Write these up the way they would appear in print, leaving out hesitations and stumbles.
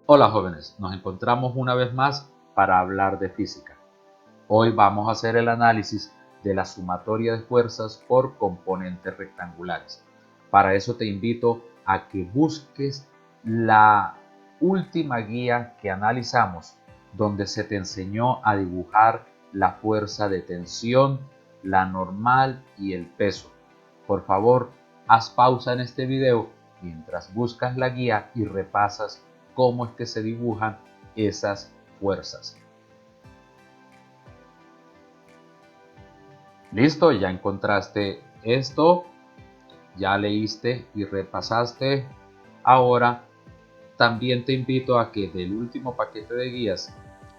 Hola jóvenes, nos encontramos una vez más para hablar de física. Hoy vamos a hacer el análisis de la sumatoria de fuerzas por componentes rectangulares. Para eso te invito a que busques la última guía que analizamos, donde se te enseñó a dibujar la fuerza de tensión, la normal y el peso. Por favor, haz pausa en este video mientras buscas la guía y repasas cómo es que se dibujan esas fuerzas. Listo, ya encontraste esto, ya leíste y repasaste. Ahora también te invito a que del último paquete de guías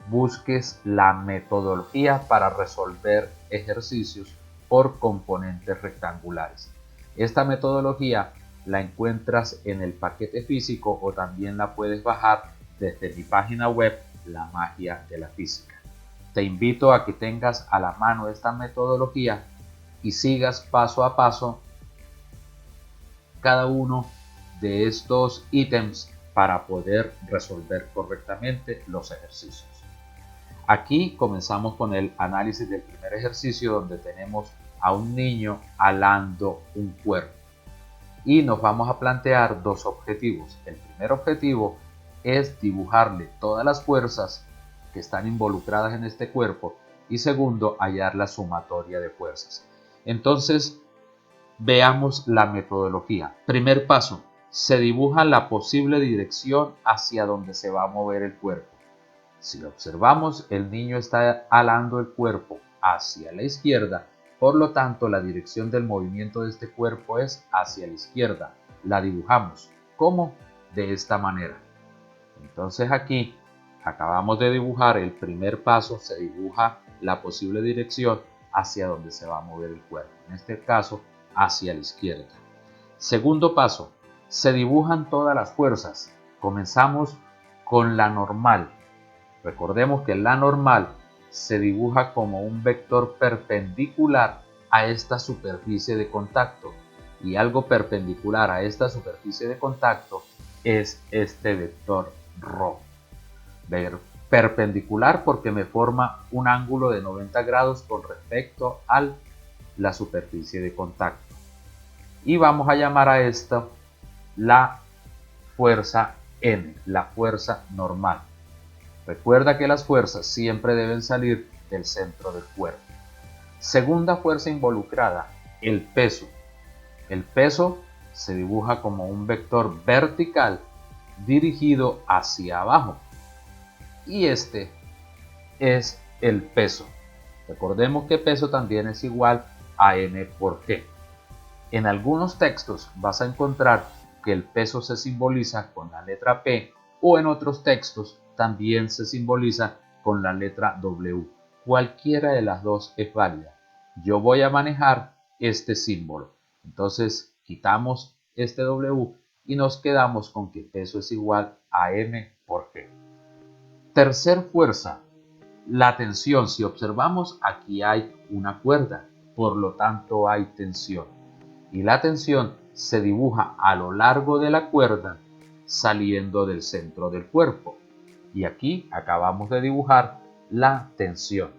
busques la metodología para resolver ejercicios por componentes rectangulares. Esta metodología la encuentras en el paquete físico o también la puedes bajar desde mi página web La Magia de la Física. Te invito a que tengas a la mano esta metodología y sigas paso a paso cada uno de estos ítems para poder resolver correctamente los ejercicios. Aquí comenzamos con el análisis del primer ejercicio, donde tenemos a un niño alando un cuerpo y nos vamos a plantear dos objetivos. El primer objetivo es dibujarle todas las fuerzas que están involucradas en este cuerpo y segundo, hallar la sumatoria de fuerzas. Entonces, veamos la metodología. Primer paso, se dibuja la posible dirección hacia donde se va a mover el cuerpo. Si observamos, el niño está alando el cuerpo hacia la izquierda, por lo tanto la dirección del movimiento de este cuerpo es hacia la izquierda. La dibujamos. ¿Cómo? De esta manera. Entonces aquí acabamos de dibujar el primer paso, se dibuja la posible dirección hacia donde se va a mover el cuerpo. En este caso, hacia la izquierda. Segundo paso, se dibujan todas las fuerzas. Comenzamos con la normal. Recordemos que la normal se dibuja como un vector perpendicular a esta superficie de contacto, y algo perpendicular a esta superficie de contacto es este vector ρ. Perpendicular porque me forma un ángulo de 90 grados con respecto a la superficie de contacto. Y vamos a llamar a esto la fuerza N, la fuerza normal. Recuerda que las fuerzas siempre deben salir del centro del cuerpo. Segunda fuerza involucrada, el peso. El peso se dibuja como un vector vertical dirigido hacia abajo. Y este es el peso. Recordemos que peso también es igual a m por g. En algunos textos vas a encontrar que el peso se simboliza con la letra P, o en otros textos también se simboliza con la letra W. Cualquiera de las dos es válida. Yo voy a manejar este símbolo. Entonces quitamos este W y nos quedamos con que peso es igual a m por g. Tercer fuerza, la tensión. Si observamos, aquí hay una cuerda, por lo tanto hay tensión. Y la tensión se dibuja a lo largo de la cuerda saliendo del centro del cuerpo. Y aquí acabamos de dibujar la tensión.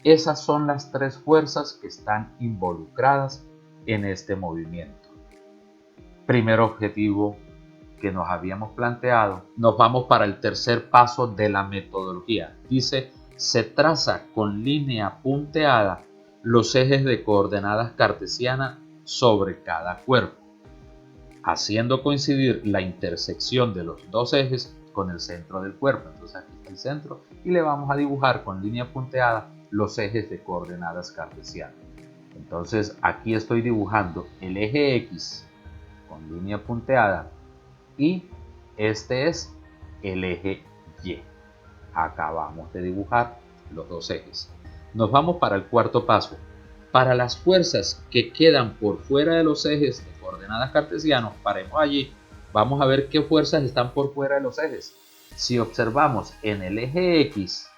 Esas son las tres fuerzas que están involucradas en este movimiento. Primer objetivo que nos habíamos planteado. Nos vamos para el tercer paso de la metodología. Dice, se traza con línea punteada los ejes de coordenadas cartesianas sobre cada cuerpo, haciendo coincidir la intersección de los dos ejes con el centro del cuerpo. Entonces aquí está el centro y le vamos a dibujar con línea punteada los ejes de coordenadas cartesianas. Entonces aquí estoy dibujando el eje X con línea punteada y este es el eje Y. Acabamos de dibujar los dos ejes. Nos vamos para el cuarto paso. Para las fuerzas que quedan por fuera de los ejes de coordenadas cartesianos, paremos allí. Vamos a ver qué fuerzas están por fuera de los ejes. Si observamos, en el eje X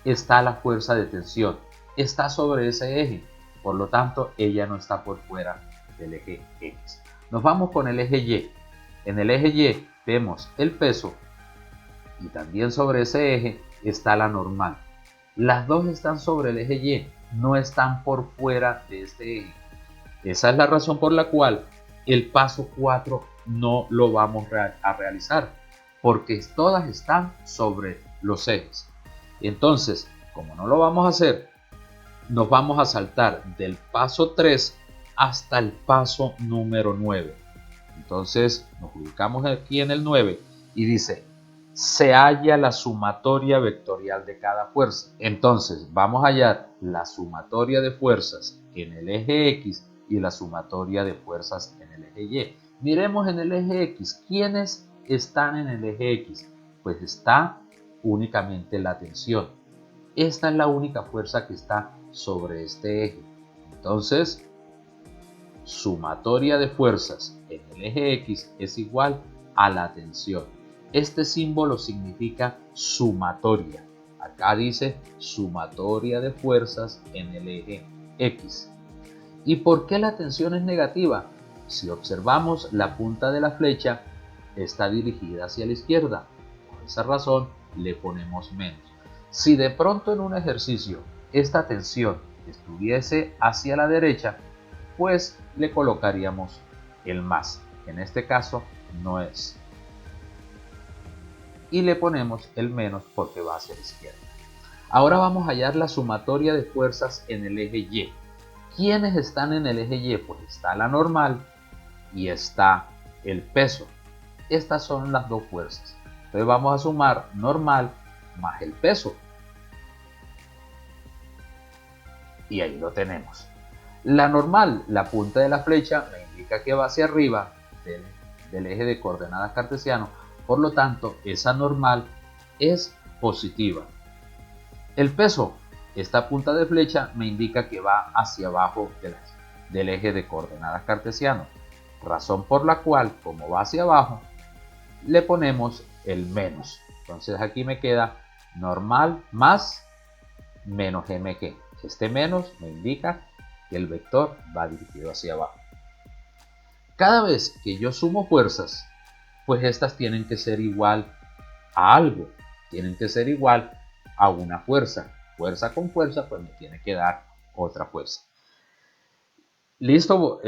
está la fuerza de tensión. Está sobre ese eje. Por lo tanto, ella no está por fuera del eje X. Nos vamos con el eje Y. En el eje Y vemos el peso y también sobre ese eje está la normal. Las dos están sobre el eje Y, no están por fuera de este eje. Esa es la razón por la cual el paso 4 no lo vamos a realizar, porque todas están sobre los ejes. Entonces, como no lo vamos a hacer, nos vamos a saltar del paso 3 hasta el paso número 9. Entonces nos ubicamos aquí en el 9 y dice: se halla la sumatoria vectorial de cada fuerza. Entonces vamos a hallar la sumatoria de fuerzas en el eje X y la sumatoria de fuerzas en el eje Y. Miremos en el eje X. ¿Quiénes están en el eje X? Pues está únicamente la tensión. Esta es la única fuerza que está sobre este eje. Entonces, sumatoria de fuerzas en el eje X es igual a la tensión. Este símbolo significa sumatoria. Acá dice sumatoria de fuerzas en el eje X. ¿Y por qué la tensión es negativa? Si observamos, la punta de la flecha está dirigida hacia la izquierda. Por esa razón le ponemos menos. Si de pronto en un ejercicio esta tensión estuviese hacia la derecha, pues le colocaríamos el más. En este caso no es. Y le ponemos el menos porque va hacia la izquierda. Ahora vamos a hallar la sumatoria de fuerzas en el eje Y. ¿Quiénes están en el eje Y? Pues está la normal y está el peso. Estas son las dos fuerzas. Entonces vamos a sumar normal más el peso. Y ahí lo tenemos. La normal, la punta de la flecha, me indica que va hacia arriba del eje de coordenadas cartesiano. Por lo tanto, esa normal es positiva. El peso, esta punta de flecha, me indica que va hacia abajo del eje de coordenadas cartesiano. Razón por la cual, como va hacia abajo, le ponemos el menos. Entonces aquí me queda normal más menos mq. Este menos me indica que el vector va dirigido hacia abajo. Cada vez que yo sumo fuerzas, pues estas tienen que ser igual a algo. Tienen que ser igual a una fuerza. Fuerza con fuerza, pues me tiene que dar otra fuerza. Listo.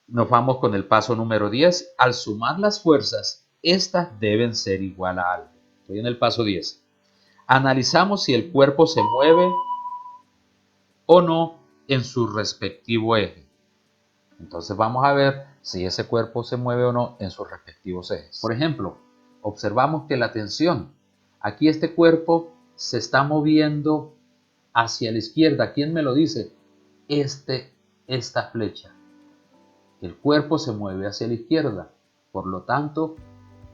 Nos vamos con el paso número 10. Al sumar las fuerzas, estas deben ser igual a algo. Estoy en el paso 10. Analizamos si el cuerpo se mueve o no en su respectivo eje. Entonces vamos a ver si ese cuerpo se mueve o no en sus respectivos ejes. Por ejemplo, observamos que la tensión, aquí este cuerpo se está moviendo hacia la izquierda. ¿Quién me lo dice? Esta flecha. El cuerpo se mueve hacia la izquierda. Por lo tanto,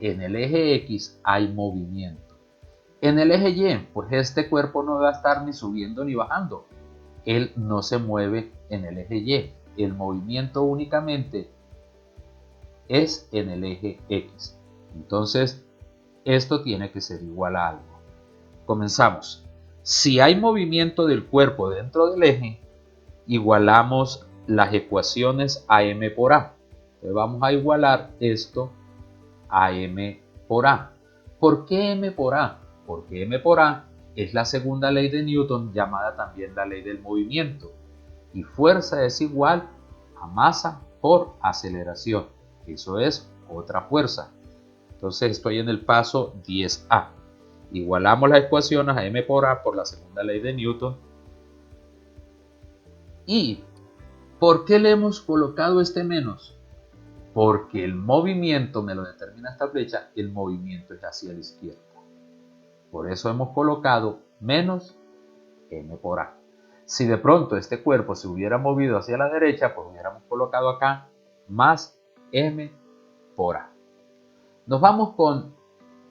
en el eje X hay movimiento. En el eje Y, pues este cuerpo no va a estar ni subiendo ni bajando. Él no se mueve en el eje Y. El movimiento únicamente es en el eje X. Entonces, esto tiene que ser igual a algo. Comenzamos. Si hay movimiento del cuerpo dentro del eje, igualamos las ecuaciones a m por a. Entonces vamos a igualar esto a m por a. ¿Por qué m por a? Porque m por a es la segunda ley de Newton, llamada también la ley del movimiento. Y fuerza es igual a masa por aceleración. Eso es otra fuerza. Entonces estoy en el paso 10a. Igualamos las ecuaciones a m por a por la segunda ley de Newton. ¿Y por qué le hemos colocado este menos? Porque el movimiento, me lo determina esta flecha, el movimiento es hacia la izquierda. Por eso hemos colocado menos m por a. Si de pronto este cuerpo se hubiera movido hacia la derecha, pues hubiéramos colocado acá más m por a. Nos vamos con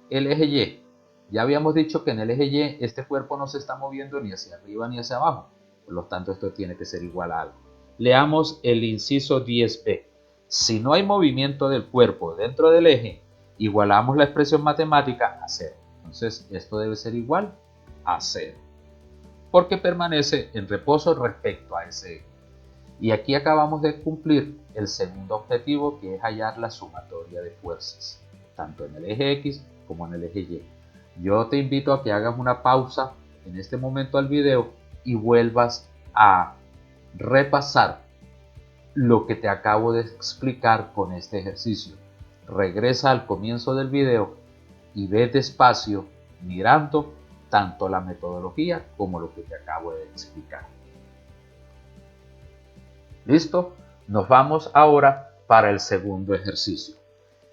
el eje Y. Ya habíamos dicho que en el eje Y este cuerpo no se está moviendo ni hacia arriba ni hacia abajo. Por lo tanto, esto tiene que ser igual a algo. Leamos el inciso 10b. Si no hay movimiento del cuerpo dentro del eje, igualamos la expresión matemática a 0. Entonces, esto debe ser igual a 0. Porque permanece en reposo respecto a ese eje. Y aquí acabamos de cumplir el segundo objetivo, que es hallar la sumatoria de fuerzas, tanto en el eje X como en el eje Y. Yo te invito a que hagas una pausa en este momento al video y vuelvas a repasar lo que te acabo de explicar con este ejercicio. Regresa al comienzo del video y ve despacio mirando tanto la metodología como lo que te acabo de explicar. ¿Listo? Nos vamos ahora para el segundo ejercicio.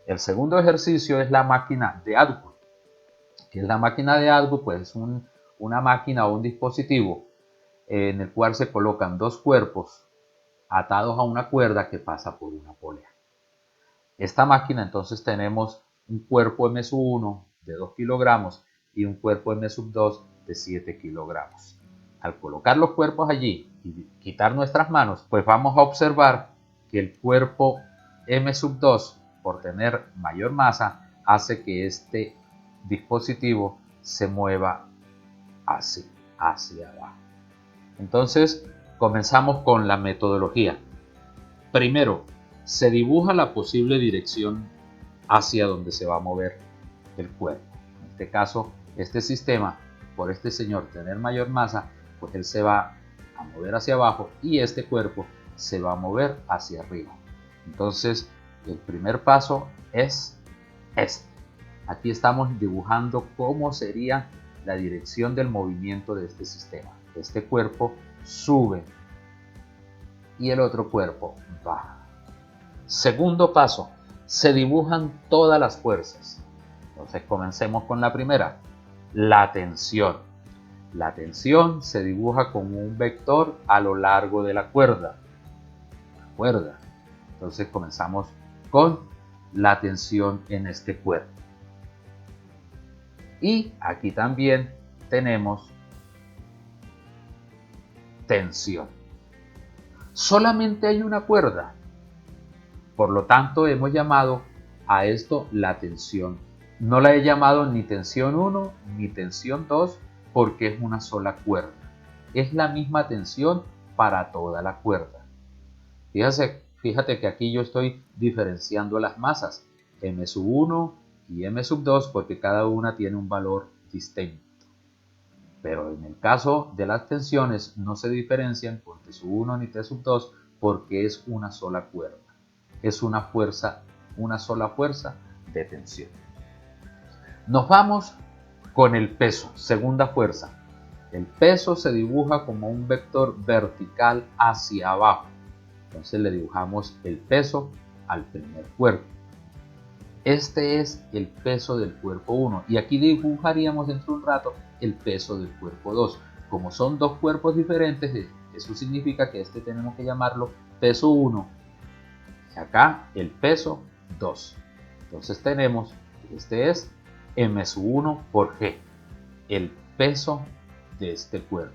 El segundo ejercicio es la máquina de ADWORD. ¿Qué es la máquina de ADWORD? Pues es una máquina o un dispositivo en el cual se colocan dos cuerpos atados a una cuerda que pasa por una polea. Esta máquina, entonces, tenemos un cuerpo M1 de 2 kilogramos y un cuerpo M2 de 7 kilogramos. Al colocar los cuerpos allí y quitar nuestras manos, pues vamos a observar que el cuerpo M2, por tener mayor masa, hace que este dispositivo se mueva hacia abajo. Entonces, comenzamos con la metodología. Primero, se dibuja la posible dirección hacia donde se va a mover el cuerpo. En este caso, este sistema, por este señor tener mayor masa, pues él se va a mover hacia abajo y este cuerpo se va a mover hacia arriba. Entonces, el primer paso es este. Aquí estamos dibujando cómo sería la dirección del movimiento de este sistema. Este cuerpo sube y el otro cuerpo baja. Segundo paso, se dibujan todas las fuerzas. Entonces comencemos con la primera, la tensión. La tensión se dibuja con un vector a lo largo de la cuerda. Entonces comenzamos con la tensión en este cuerpo. Y aquí también tenemos tensión. Solamente hay una cuerda. Por lo tanto, hemos llamado a esto la tensión. No la he llamado ni tensión 1 ni tensión 2 porque es una sola cuerda. Es la misma tensión para toda la cuerda. Fíjate que aquí yo estoy diferenciando las masas M1 y M2 porque cada una tiene un valor distinto. Pero en el caso de las tensiones no se diferencian por T1 ni T2 porque es una sola cuerda. Es una sola fuerza de tensión. Nos vamos con el peso, segunda fuerza. El peso se dibuja como un vector vertical hacia abajo. Entonces le dibujamos el peso al primer cuerpo. Este es el peso del cuerpo 1 y aquí dibujaríamos dentro de un rato el peso del cuerpo 2. Como son dos cuerpos diferentes, eso significa que este tenemos que llamarlo peso 1 y acá el peso 2. Entonces tenemos que este es M1 por G, el peso de este cuerpo.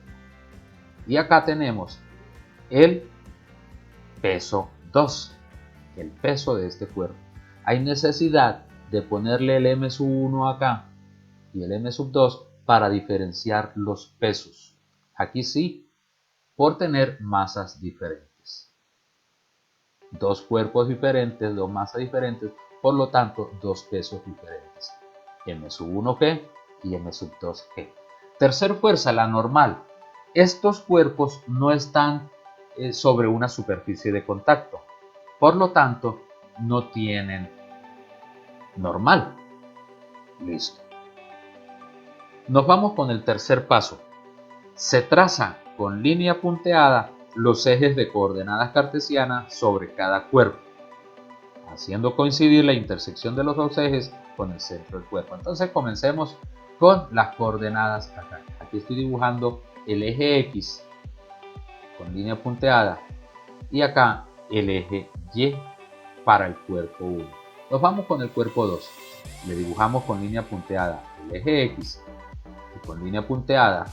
Y acá tenemos el peso 2, el peso de este cuerpo. Hay necesidad de ponerle el M1 acá y el M2 para diferenciar los pesos. Aquí sí, por tener masas diferentes. Dos cuerpos diferentes, dos masas diferentes, por lo tanto, dos pesos diferentes. M1G y M2G. Tercer fuerza, la normal. Estos cuerpos no están sobre una superficie de contacto. Por lo tanto, no tienen normal. Listo. Nos vamos con el tercer paso. Se traza con línea punteada los ejes de coordenadas cartesianas sobre cada cuerpo, haciendo coincidir la intersección de los dos ejes con el centro del cuerpo. Entonces comencemos con las coordenadas acá. Aquí estoy dibujando el eje X con línea punteada y acá el eje Y para el cuerpo 1. Nos vamos con el cuerpo 2. Le dibujamos con línea punteada el eje X y con línea punteada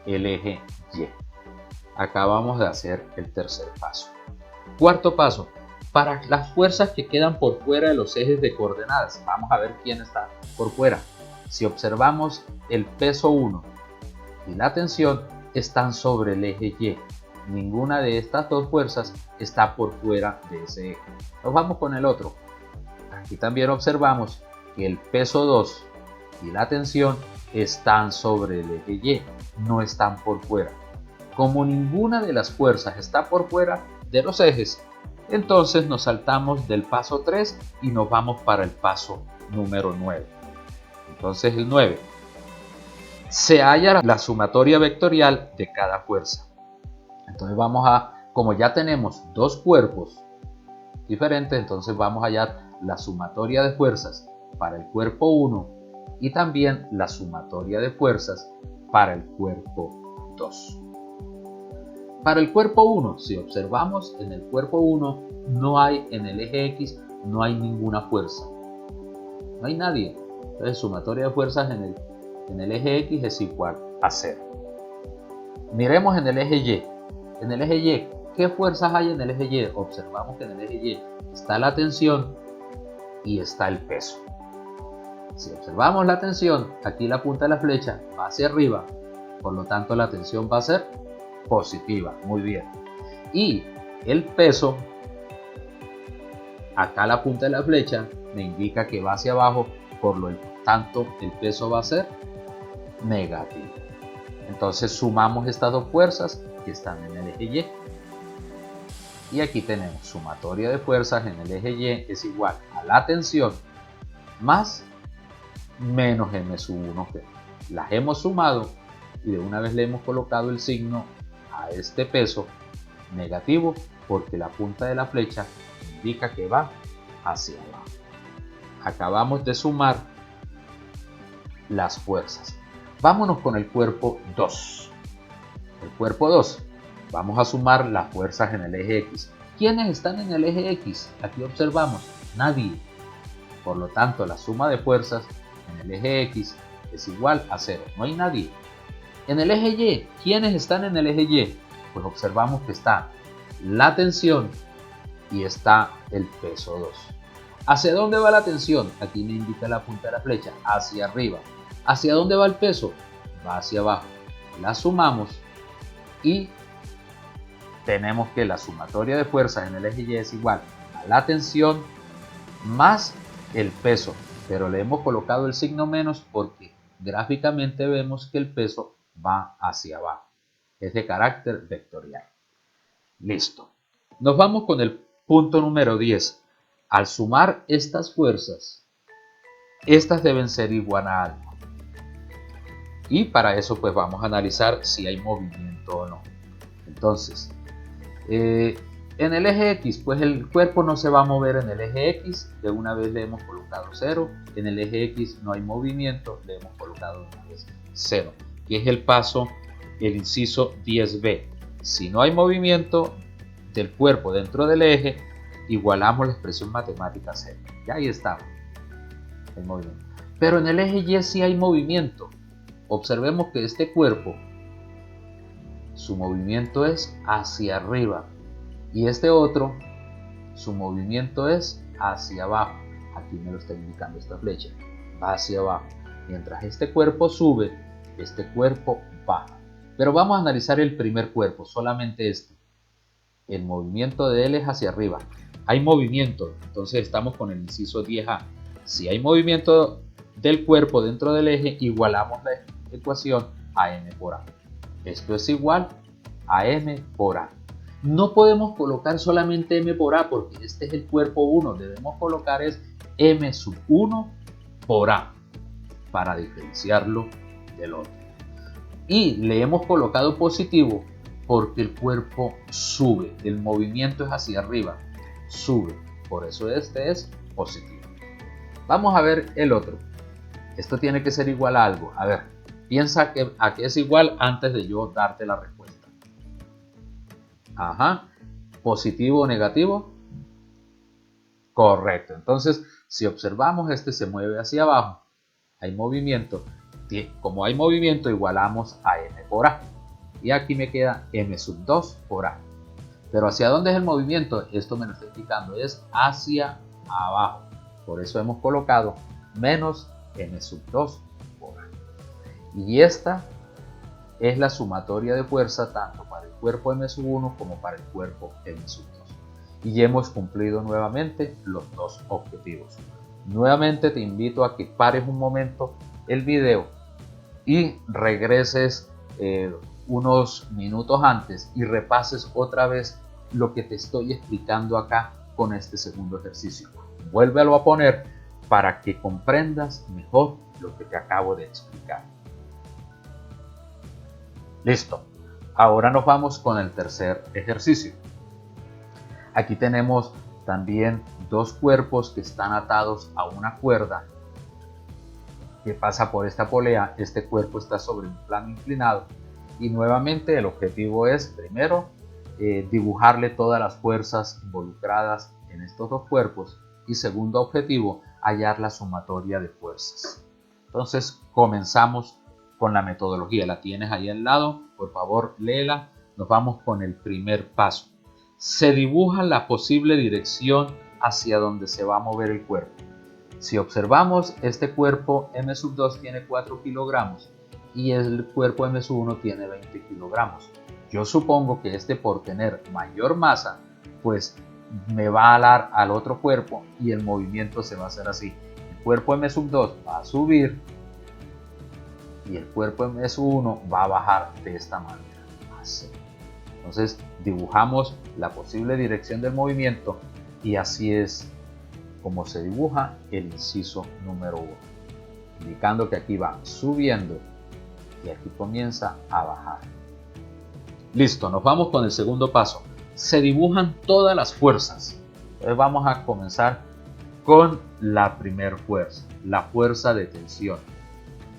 el eje Y. Acabamos de hacer el tercer paso. Cuarto paso. Para las fuerzas que quedan por fuera de los ejes de coordenadas, vamos a ver quién está por fuera. Si observamos, el peso 1 y la tensión están sobre el eje Y. Ninguna de estas dos fuerzas está por fuera de ese eje. Nos vamos con el otro. Aquí también observamos que el peso 2 y la tensión están sobre el eje Y, no están por fuera. Como ninguna de las fuerzas está por fuera de los ejes, entonces nos saltamos del paso 3 y nos vamos para el paso número 9. Entonces el 9. Se halla la sumatoria vectorial de cada fuerza. Entonces vamos a, como ya tenemos dos cuerpos diferentes, entonces vamos a hallar la sumatoria de fuerzas para el cuerpo 1 y también la sumatoria de fuerzas para el cuerpo 2. Para el cuerpo 1, si observamos en el cuerpo 1, no hay en el eje X, no hay ninguna fuerza. No hay nadie. Entonces sumatoria de fuerzas en el eje X es igual a 0. Miremos en el eje Y. En el eje Y, ¿qué fuerzas hay en el eje Y? Observamos que en el eje Y está la tensión y está el peso. Si observamos la tensión, aquí la punta de la flecha va hacia arriba, por lo tanto la tensión va a ser positiva. Muy bien. Y el peso, acá la punta de la flecha me indica que va hacia abajo, por lo tanto el peso va a ser negativo. Entonces sumamos estas dos fuerzas que están en el eje Y. Y aquí tenemos sumatoria de fuerzas en el eje Y es igual a la tensión más menos m1 G. Las hemos sumado y de una vez le hemos colocado el signo a este peso negativo porque la punta de la flecha indica que va hacia abajo. Acabamos de sumar las fuerzas. Vámonos con el cuerpo 2. El cuerpo 2. Vamos a sumar las fuerzas en el eje X. ¿Quiénes están en el eje X? Aquí observamos, nadie. Por lo tanto, la suma de fuerzas en el eje X es igual a 0. No hay nadie. En el eje Y, ¿quiénes están en el eje Y? Pues observamos que está la tensión y está el peso 2. ¿Hacia dónde va la tensión? Aquí me indica la punta de la flecha, hacia arriba. ¿Hacia dónde va el peso? Va hacia abajo. La sumamos y tenemos que la sumatoria de fuerzas en el eje Y es igual a la tensión más el peso, pero le hemos colocado el signo menos porque gráficamente vemos que el peso va hacia abajo. Es de carácter vectorial. Listo. Nos vamos con el punto número 10. Al sumar estas fuerzas, estas deben ser igual a algo. Y para eso pues vamos a analizar si hay movimiento o no. Entonces, en el eje X, pues el cuerpo no se va a mover en el eje X, de una vez le hemos colocado 0. En el eje X no hay movimiento, le hemos colocado de una vez 0. Que es el paso, el inciso 10b. Si no hay movimiento del cuerpo dentro del eje, igualamos la expresión matemática 0. Ya ahí estamos. El movimiento. Pero en el eje Y sí hay movimiento. Observemos que este cuerpo, su movimiento es hacia arriba. Y este otro, su movimiento es hacia abajo. Aquí me lo está indicando esta flecha. Va hacia abajo. Mientras este cuerpo sube, este cuerpo baja. Pero vamos a analizar el primer cuerpo, solamente este. El movimiento de él es hacia arriba. Hay movimiento, entonces estamos con el inciso 10A. Si hay movimiento del cuerpo dentro del eje, igualamos la ecuación a m por a. Esto es igual a m por a. No podemos colocar solamente m por a porque este es el cuerpo 1. Debemos colocar es m sub 1 por a para diferenciarlo del otro. Y le hemos colocado positivo porque el cuerpo sube. El movimiento es hacia arriba. Sube. Por eso este es positivo. Vamos a ver el otro. Esto tiene que ser igual a algo. A ver, piensa a qué es igual antes de yo darte la respuesta. Ajá. ¿Positivo o negativo? Correcto. Entonces, si observamos, este se mueve hacia abajo. Hay movimiento. Como hay movimiento, igualamos a m por a. Y aquí me queda m sub 2 por a. Pero ¿hacia dónde es el movimiento? Esto me lo está indicando. Es hacia abajo. Por eso hemos colocado menos m sub 2 por a. Y esta es la sumatoria de fuerza tanto para el cuerpo m sub 1 como para el cuerpo m sub 2. Y hemos cumplido nuevamente los dos objetivos. Nuevamente te invito a que pares un momento el video y regreses unos minutos antes y repases otra vez lo que te estoy explicando acá con este segundo ejercicio. Vuélvelo a poner para que comprendas mejor lo que te acabo de explicar. Listo. Ahora nos vamos con el tercer ejercicio. Aquí tenemos también dos cuerpos que están atados a una cuerda que pasa por esta polea. Este cuerpo está sobre un plano inclinado y nuevamente el objetivo es primero dibujarle todas las fuerzas involucradas en estos dos cuerpos y segundo objetivo, hallar la sumatoria de fuerzas. Entonces comenzamos con la metodología. La tienes ahí al lado, por favor léela. Nos vamos con el primer paso. Se dibuja la posible dirección hacia donde se va a mover el cuerpo. Si observamos, este cuerpo M2 tiene 4 kilogramos y el cuerpo M1 tiene 20 kilogramos. Yo supongo que por tener mayor masa, pues me va a alar al otro cuerpo y el movimiento se va a hacer así. El cuerpo M2 va a subir y el cuerpo M1 va a bajar de esta manera. Así. Entonces dibujamos la posible dirección del movimiento y así es como se dibuja el inciso número 1, indicando que aquí va subiendo y aquí comienza a bajar. Listo, nos vamos con el segundo paso. Se dibujan todas las fuerzas. Entonces vamos a comenzar con la primera fuerza, la fuerza de tensión.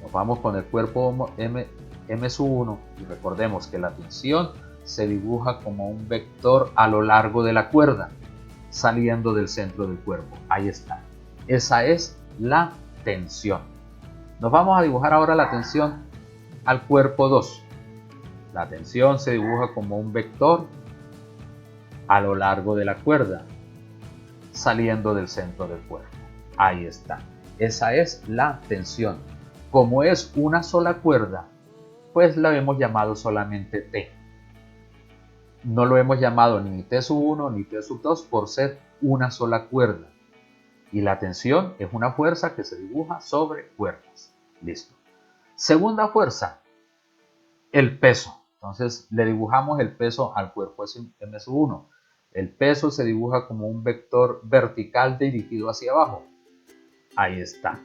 Nos vamos con el cuerpo M1 y recordemos que la tensión se dibuja como un vector a lo largo de la cuerda, saliendo del centro del cuerpo. Ahí está. Esa es la tensión. Nos vamos a dibujar ahora la tensión al cuerpo 2. La tensión se dibuja como un vector a lo largo de la cuerda, saliendo del centro del cuerpo. Ahí está. Esa es la tensión. Como es una sola cuerda, pues la hemos llamado solamente T. No lo hemos llamado ni T1 ni T2 por ser una sola cuerda. Y la tensión es una fuerza que se dibuja sobre cuerdas. Listo. Segunda fuerza, el peso. Entonces le dibujamos el peso al cuerpo M1. El peso se dibuja como un vector vertical dirigido hacia abajo. Ahí está.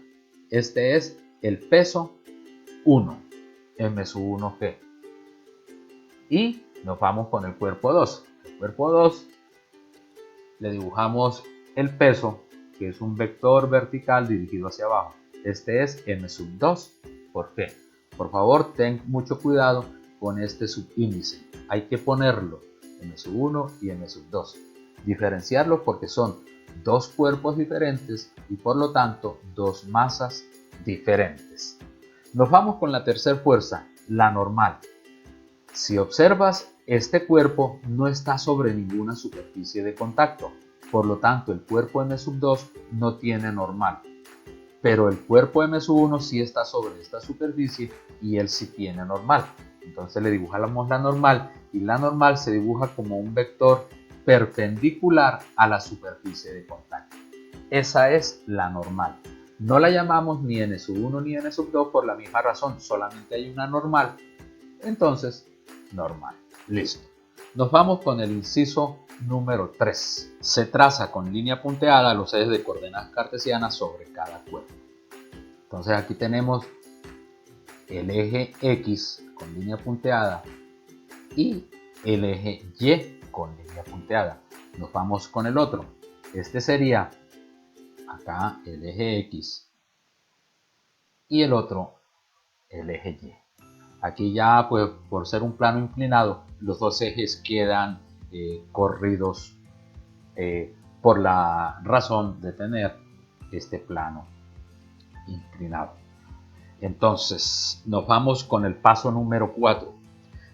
Este es el peso 1, M1G. Y nos vamos con el cuerpo 2. El cuerpo 2 le dibujamos el peso, que es un vector vertical dirigido hacia abajo. Este es M2. ¿Por qué? Por favor, ten mucho cuidado con este subíndice. Hay que ponerlo M1 y M2. Diferenciarlos porque son dos cuerpos diferentes y por lo tanto dos masas diferentes. Nos vamos con la tercera fuerza, la normal. Si observas, este cuerpo no está sobre ninguna superficie de contacto, por lo tanto el cuerpo M2 no tiene normal, pero el cuerpo M1 sí está sobre esta superficie y él sí tiene normal. Entonces le dibujamos la normal y la normal se dibuja como un vector perpendicular a la superficie de contacto. Esa es la normal. No la llamamos ni N1 ni N2 por la misma razón, solamente hay una normal, entonces normal. Listo. Nos vamos con el inciso número 3. Se traza con línea punteada los ejes de coordenadas cartesianas sobre cada cuerpo. Entonces aquí tenemos el eje X con línea punteada y el eje Y con línea punteada. Nos vamos con el otro. Este sería acá el eje X y el otro el eje Y. Aquí ya, pues por ser un plano inclinado, los dos ejes quedan corridos por la razón de tener este plano inclinado. Entonces nos vamos con el paso número 4.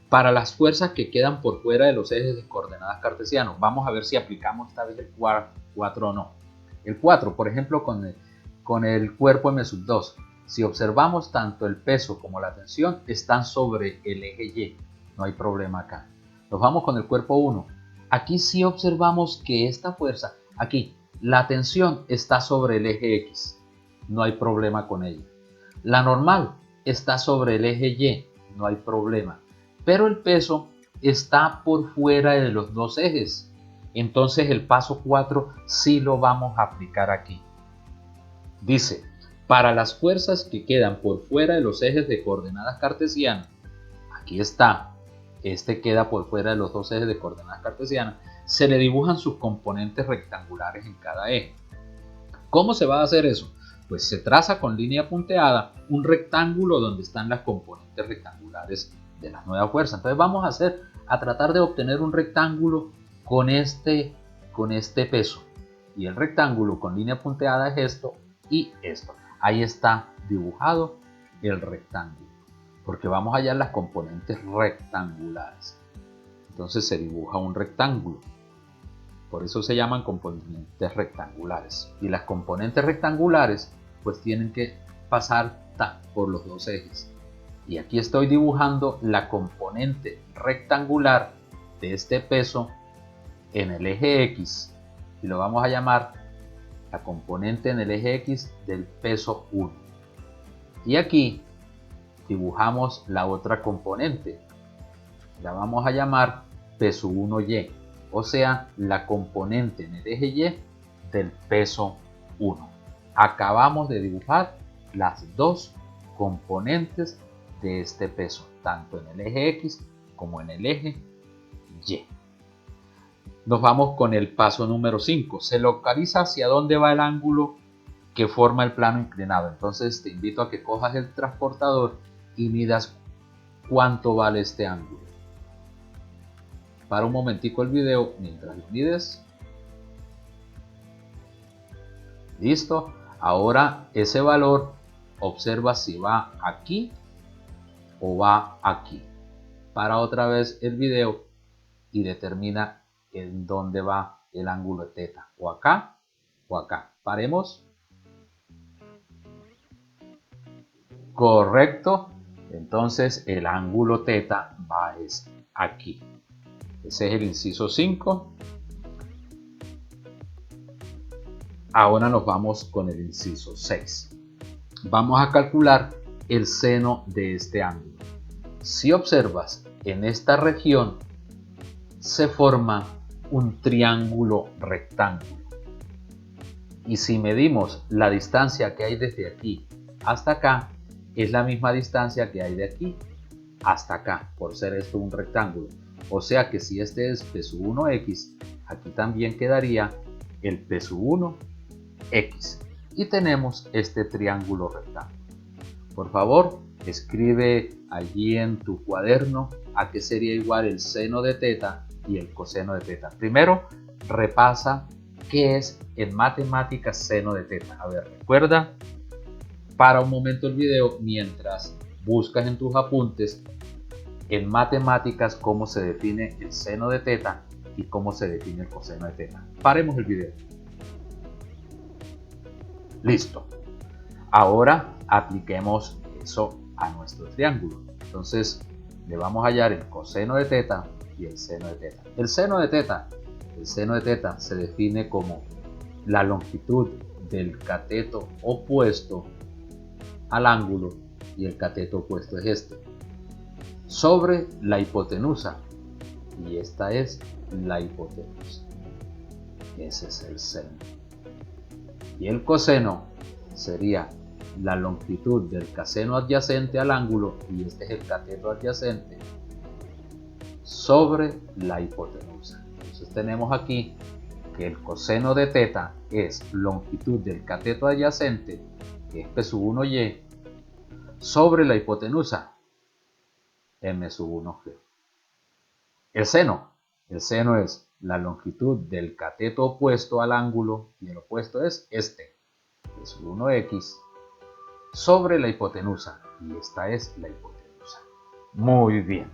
Para las fuerzas que quedan por fuera de los ejes de coordenadas cartesianos, vamos a ver si aplicamos esta vez el 4 o no. El 4, por ejemplo, con el cuerpo M2. Si observamos, tanto el peso como la tensión están sobre el eje Y. No hay problema acá. Nos vamos con el cuerpo 1. Aquí sí observamos que esta fuerza, aquí, La tensión está sobre el eje X, no hay problema con ella. La normal está sobre el eje Y, no hay problema. Pero el peso está por fuera de los dos ejes. Entonces el paso 4 sí lo vamos a aplicar aquí. Dice, para las fuerzas que quedan por fuera de los ejes de coordenadas cartesianas, aquí está, este queda por fuera de los dos ejes de coordenadas cartesianas, se le dibujan sus componentes rectangulares en cada eje. ¿Cómo se va a hacer eso? Pues se traza con línea punteada un rectángulo donde están las componentes rectangulares de las nuevas fuerzas. Entonces vamos a tratar de obtener un rectángulo con este peso. Y el rectángulo con línea punteada es esto y esto. Ahí está dibujado el rectángulo, porque vamos a hallar las componentes rectangulares. Entonces se dibuja un rectángulo. Por eso se llaman componentes rectangulares. Y las componentes rectangulares pues tienen que pasar por los dos ejes. Y aquí estoy dibujando la componente rectangular de este peso en el eje X. Y lo vamos a llamar la componente en el eje X del peso 1. Y aquí dibujamos la otra componente. La vamos a llamar peso 1Y. O sea, la componente en el eje Y del peso 1. Acabamos de dibujar las dos componentes de este peso, tanto en el eje X como en el eje Y. Nos vamos con el paso número 5. Se localiza hacia dónde va el ángulo que forma el plano inclinado. Entonces te invito a que cojas el transportador y midas cuánto vale este ángulo. Para un momentico el video mientras lo mides. Listo. Ahora ese valor, observa si va aquí o va aquí. Para otra vez el video y determina en dónde va el ángulo de θ. O acá o acá. Paremos. Correcto. Entonces el ángulo θ va aquí. Ese es el inciso 5. Ahora nos vamos con el inciso 6. Vamos a calcular el seno de este ángulo. Si observas, en esta región se forma un triángulo rectángulo. Y si medimos la distancia que hay desde aquí hasta acá, es la misma distancia que hay de aquí hasta acá, por ser esto un rectángulo. O sea que si este es peso 1x, aquí también quedaría el peso 1x. Y tenemos este triángulo rectángulo. Por favor, escribe allí en tu cuaderno a qué sería igual el seno de θ y el coseno de θ. Primero, repasa qué es en matemáticas seno de θ. A ver, recuerda, para un momento el video mientras buscas en tus apuntes en matemáticas cómo se define el seno de θ y cómo se define el coseno de θ. Paremos el video. Listo. Ahora apliquemos eso a nuestro triángulo. Entonces le vamos a hallar el coseno de θ y el seno de θ. El seno de θ se define como la longitud del cateto opuesto al ángulo, y el cateto opuesto es este, sobre la hipotenusa, y esta es la hipotenusa. Ese es el seno. Y el coseno sería la longitud del caseno adyacente al ángulo, y este es el cateto adyacente, sobre la hipotenusa. Entonces tenemos aquí que el coseno de θ es longitud del cateto adyacente, que es P sub 1y, sobre la hipotenusa, M sub 1g. El seno es la longitud del cateto opuesto al ángulo, y el opuesto es este, P sub 1x, sobre la hipotenusa, y esta es la hipotenusa. Muy bien.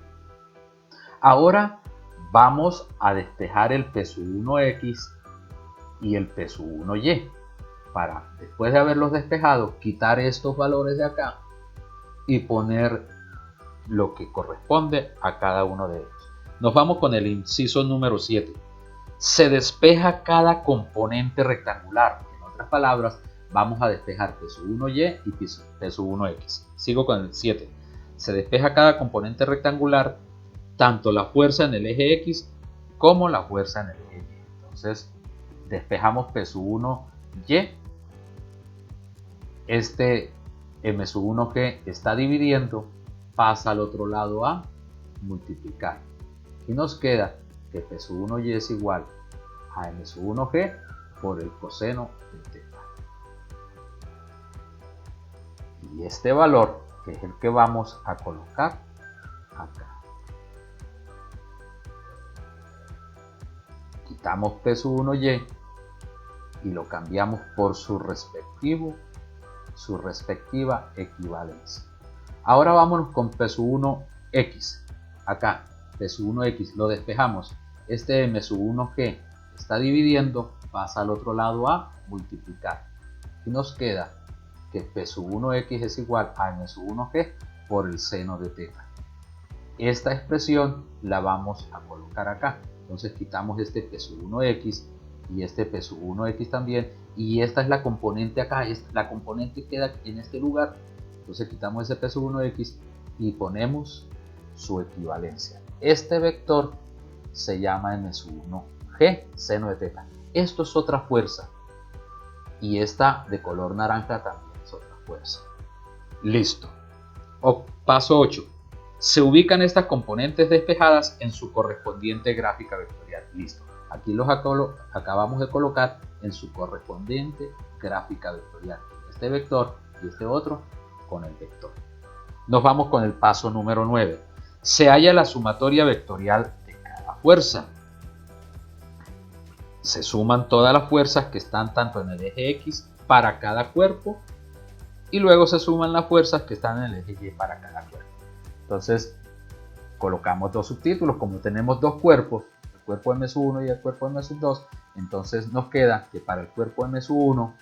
Ahora vamos a despejar el P sub 1x y el P sub 1y, para, después de haberlos despejado, quitar estos valores de acá y poner lo que corresponde a cada uno de ellos. Nos vamos con el inciso número 7. Se despeja cada componente rectangular. En otras palabras, vamos a despejar peso 1y y peso 1x. Sigo con el 7. Se despeja cada componente rectangular, tanto la fuerza en el eje X como la fuerza en el eje Y. Entonces, despejamos peso 1y. Este M1G está dividiendo, pasa al otro lado a multiplicar. Y nos queda que peso 1y es igual a M1G por el coseno de teta. Y este valor, que es el que vamos a colocar acá. Quitamos peso 1y y lo cambiamos por su respectiva equivalencia. Ahora vámonos con peso 1x. Acá, peso 1x lo despejamos. Este M1G está dividiendo, pasa al otro lado a multiplicar. Y nos queda que peso 1x es igual a M1G por el seno de teta. Esta expresión la vamos a colocar acá. Entonces quitamos este peso 1x y este peso 1x también. Y esta es la componente acá. La componente queda en este lugar. Entonces quitamos ese peso 1x y ponemos su equivalencia. Este vector se llama M1G, seno de teta. Esto es otra fuerza. Y esta de color naranja también es otra fuerza. Listo. Paso 8. Se ubican estas componentes despejadas en su correspondiente gráfica vectorial. Listo. Aquí los acabamos de colocar en su correspondiente gráfica vectorial. Este vector y este otro con el vector. Nos vamos con el paso número 9. Se halla la sumatoria vectorial de cada fuerza. Se suman todas las fuerzas que están tanto en el eje X para cada cuerpo y luego se suman las fuerzas que están en el eje Y para cada cuerpo. Entonces colocamos dos subtítulos. Como tenemos dos cuerpos, el cuerpo M1 y el cuerpo M2, entonces nos queda que para el cuerpo M1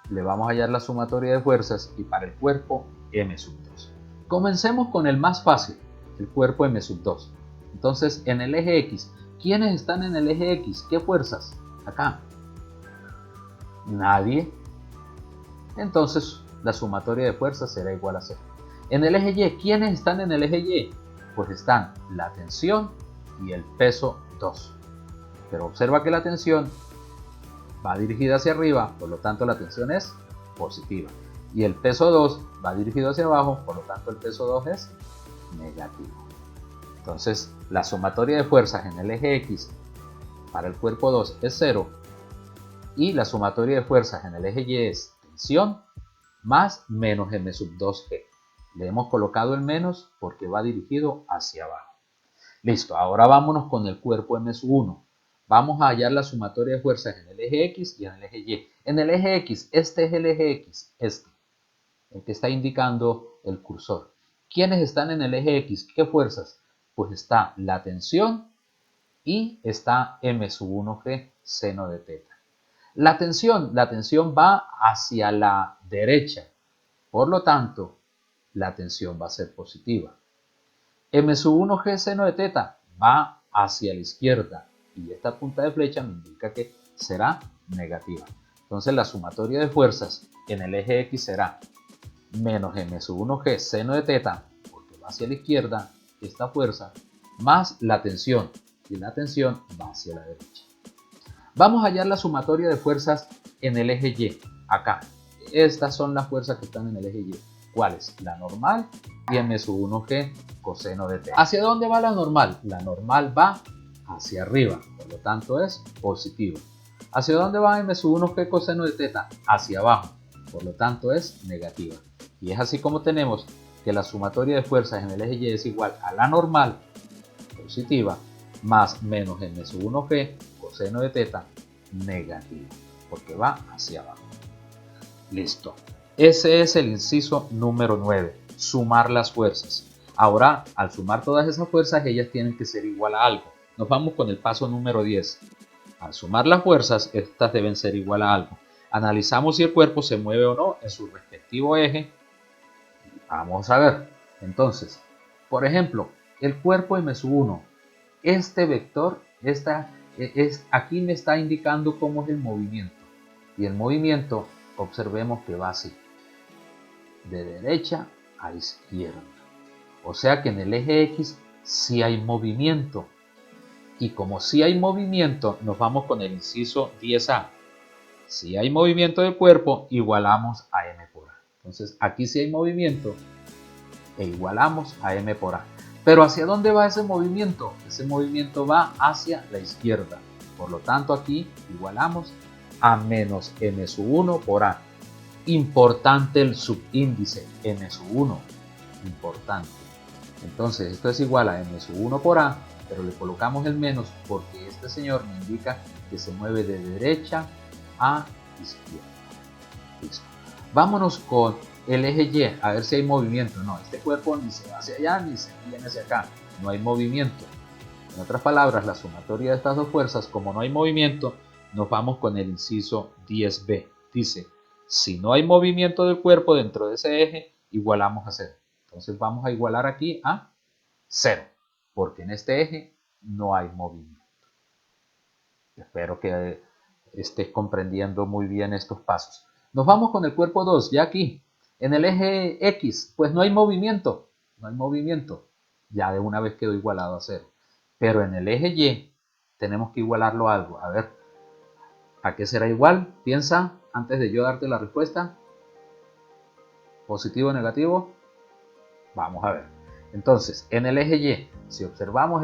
le vamos a hallar la sumatoria de fuerzas y para el cuerpo M2. Comencemos con el más fácil, el cuerpo M2. Entonces en el eje X, ¿quiénes están en el eje X? ¿Qué fuerzas? Acá. Nadie. Entonces la sumatoria de fuerzas será igual a 0. En el eje Y, ¿quiénes están en el eje Y? Pues están la tensión y el peso 2. Pero observa que la tensión va dirigida hacia arriba, por lo tanto la tensión es positiva. Y el peso 2 va dirigido hacia abajo, por lo tanto el peso 2 es negativo. Entonces la sumatoria de fuerzas en el eje X para el cuerpo 2 es 0 y la sumatoria de fuerzas en el eje Y es tensión más menos M2G. Le hemos colocado el menos porque va dirigido hacia abajo. Listo, ahora vámonos con el cuerpo M1. Vamos a hallar la sumatoria de fuerzas en el eje X y en el eje Y. En el eje X, este es el eje X, el que está indicando el cursor. ¿Quiénes están en el eje X? ¿Qué fuerzas? Pues está la tensión y está M1G, seno de teta. La tensión va hacia la derecha, por lo tanto, la tensión va a ser positiva. M1G, seno de teta, va hacia la izquierda y esta punta de flecha me indica que será negativa. Entonces la sumatoria de fuerzas en el eje X será menos M1G, seno de teta, porque va hacia la izquierda, esta fuerza, más la tensión, y la tensión va hacia la derecha. Vamos a hallar la sumatoria de fuerzas en el eje Y, acá. Estas son las fuerzas que están en el eje Y. ¿Cuáles? La normal y M1G, coseno de teta. ¿Hacia dónde va la normal? La normal va hacia arriba, por lo tanto es positiva. ¿Hacia dónde va M1G, coseno de teta? Hacia abajo, por lo tanto es negativa. Y es así como tenemos que la sumatoria de fuerzas en el eje Y es igual a la normal, positiva, más menos M1G, coseno de teta, negativo, porque va hacia abajo. Listo. Ese es el inciso número 9, sumar las fuerzas. Ahora, al sumar todas esas fuerzas, ellas tienen que ser igual a algo. Nos vamos con el paso número 10. Al sumar las fuerzas, estas deben ser igual a algo. Analizamos si el cuerpo se mueve o no en su respectivo eje. Vamos a ver. Entonces, por ejemplo, el cuerpo M1, este vector, Aquí me está indicando cómo es el movimiento. Y el movimiento, observemos que va así, de derecha a izquierda. O sea que en el eje X sí hay movimiento. Y como sí hay movimiento, nos vamos con el inciso 10A. Si hay movimiento del cuerpo, igualamos a m por a. Entonces aquí sí hay movimiento e igualamos a m por a. Pero ¿hacia dónde va ese movimiento? Ese movimiento va hacia la izquierda. Por lo tanto aquí igualamos a menos m sub 1 por a. Importante el subíndice m sub 1. Importante. Entonces esto es igual a m sub 1 por a, pero le colocamos el menos porque este señor me indica que se mueve de derecha a izquierda. Listo. Vámonos con el eje Y, a ver si hay movimiento. No, este cuerpo ni se va hacia allá ni se viene hacia acá. No hay movimiento. En otras palabras, la sumatoria de estas dos fuerzas, como no hay movimiento, nos vamos con el inciso 10b. Dice, si no hay movimiento del cuerpo dentro de ese eje, igualamos a 0. Entonces vamos a igualar aquí a 0, porque en este eje no hay movimiento. Espero que estés comprendiendo muy bien estos pasos. Nos vamos con el cuerpo 2, ya aquí. En el eje X, pues no hay movimiento. No hay movimiento. Ya de una vez quedó igualado a 0. Pero en el eje Y tenemos que igualarlo a algo. A ver, ¿a qué será igual? Piensa antes de yo darte la respuesta. ¿Positivo o negativo? Vamos a ver. Entonces, en el eje Y, si observamos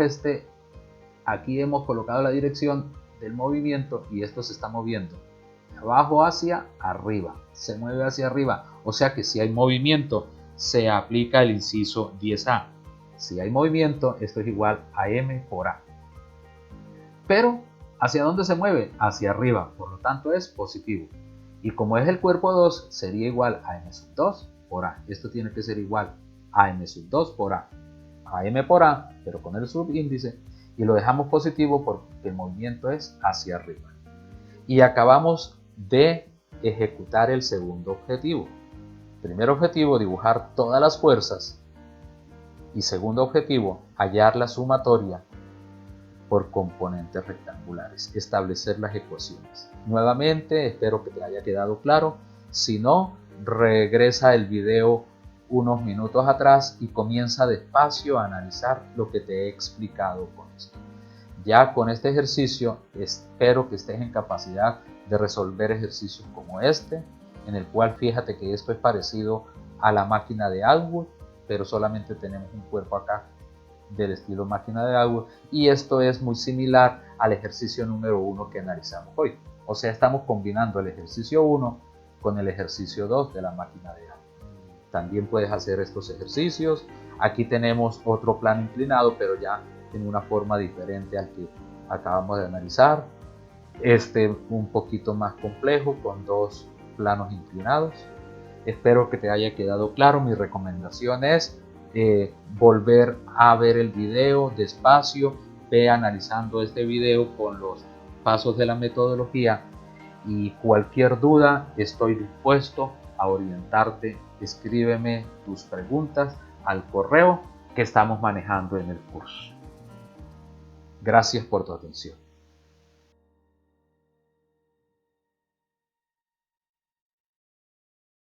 aquí hemos colocado la dirección del movimiento y esto se está moviendo de abajo hacia arriba, se mueve hacia arriba, o sea que si hay movimiento se aplica el inciso 10A. Si hay movimiento, esto es igual a m por a. Pero ¿hacia dónde se mueve? Hacia arriba, por lo tanto es positivo. Y como es el cuerpo 2, sería igual a m sub 2 por a. Esto tiene que ser igual a m sub 2 por a m por a, pero con el subíndice, y lo dejamos positivo porque el movimiento es hacia arriba. Y acabamos de ejecutar el segundo objetivo. Primer objetivo, dibujar todas las fuerzas, y segundo objetivo, hallar la sumatoria por componentes rectangulares, establecer las ecuaciones. Nuevamente, espero que te haya quedado claro. Si no, regresa el video unos minutos atrás y comienza despacio a analizar lo que te he explicado con esto. Ya con este ejercicio espero que estés en capacidad de resolver ejercicios como este, en el cual fíjate que esto es parecido a la máquina de Atwood, pero solamente tenemos un cuerpo acá del estilo máquina de Atwood, y esto es muy similar al ejercicio número 1 que analizamos hoy. O sea, estamos combinando el ejercicio 1 con el ejercicio 2 de la máquina de Atwood. También puedes hacer estos ejercicios. Aquí tenemos otro plano inclinado, pero ya en una forma diferente al que acabamos de analizar. Este un poquito más complejo con dos planos inclinados. Espero que te haya quedado claro. Mi recomendación es volver a ver el video despacio. Ve analizando este video con los pasos de la metodología, y cualquier duda estoy dispuesto a orientarte. Escríbeme tus preguntas al correo que estamos manejando en el curso. Gracias por tu atención.